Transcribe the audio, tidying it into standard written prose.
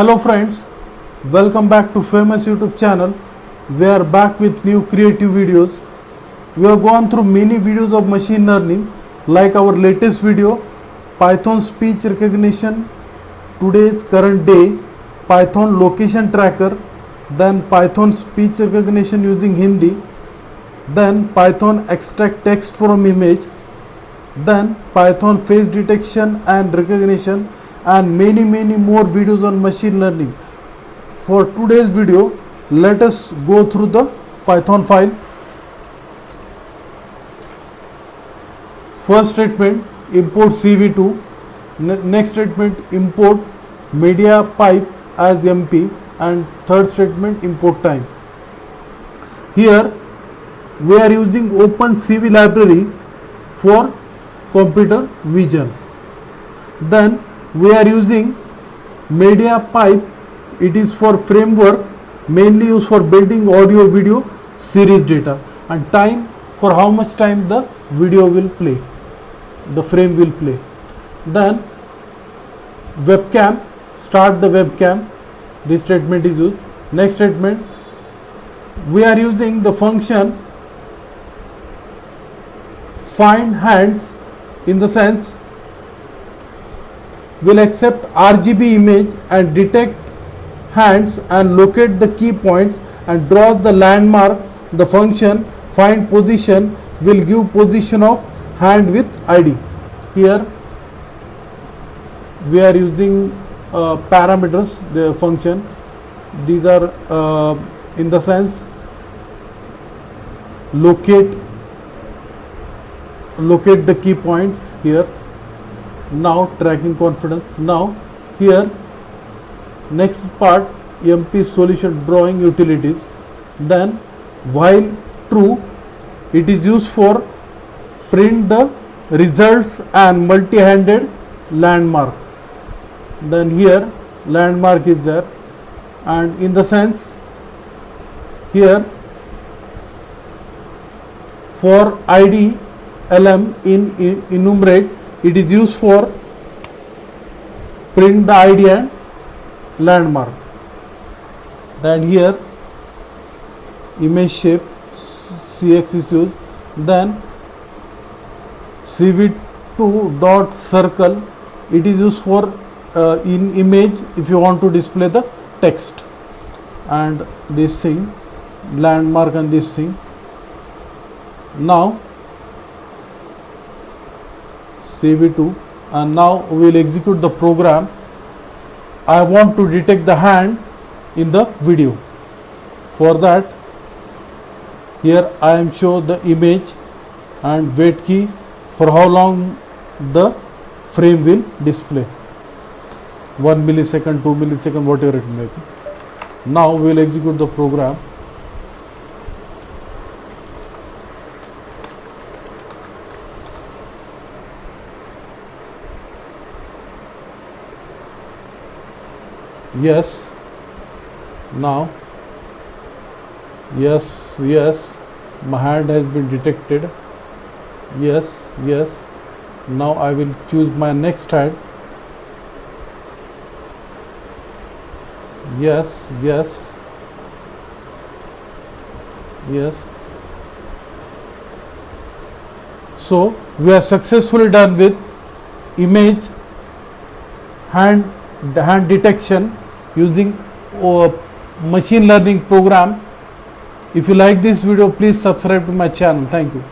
Hello friends, welcome back to famous YouTube channel. We are back with new creative videos. We have gone through many videos of machine learning, like our latest video Python speech recognition, today's current day, Python location tracker, then Python speech recognition using Hindi, then Python extract text from image, then Python face detection and recognition, and many more videos on machine learning. For today's video, let us go through the Python file. First statement, import CV2. Next statement, import media pipe as MP, and third statement, import time. Here we are using OpenCV library for computer vision. Then we are using media pipe. It is for framework, mainly used for building audio video series data, and time, for how much time the video will play, the frame will play. Then webcam, start the webcam. This statement is used. Next statement, we are using the function findHands, in the sense will accept RGB image and detect hands and locate the key points and draws the landmark. The function findPosition will give position of hand with ID. Here we are using parameters, the function. These are in the sense locate the key points here. Now tracking confidence. Now here next part, MP solution drawing utilities. Then while true, it is used for print the results and multi-handed landmark. Then here landmark is there, and in the sense here for ID LM in enumerate, it is used for print the ID and landmark. Then here image shape CX is used. Then CV2 dot circle, it is used for in image if you want to display the text, and this thing landmark and this thing. Now CV2, and now we will execute the program. I want to detect the hand in the video. For that, here I am show the image and wait key for how long the frame will display. 1 millisecond, 2 millisecond, whatever it may be. Now we will execute the program. Yes, now yes, my hand has been detected. Yes, now I will choose my next hand. Yes, so we are successfully done with image hand detection using machine learning program. If you like this video, please subscribe to my channel. Thank you.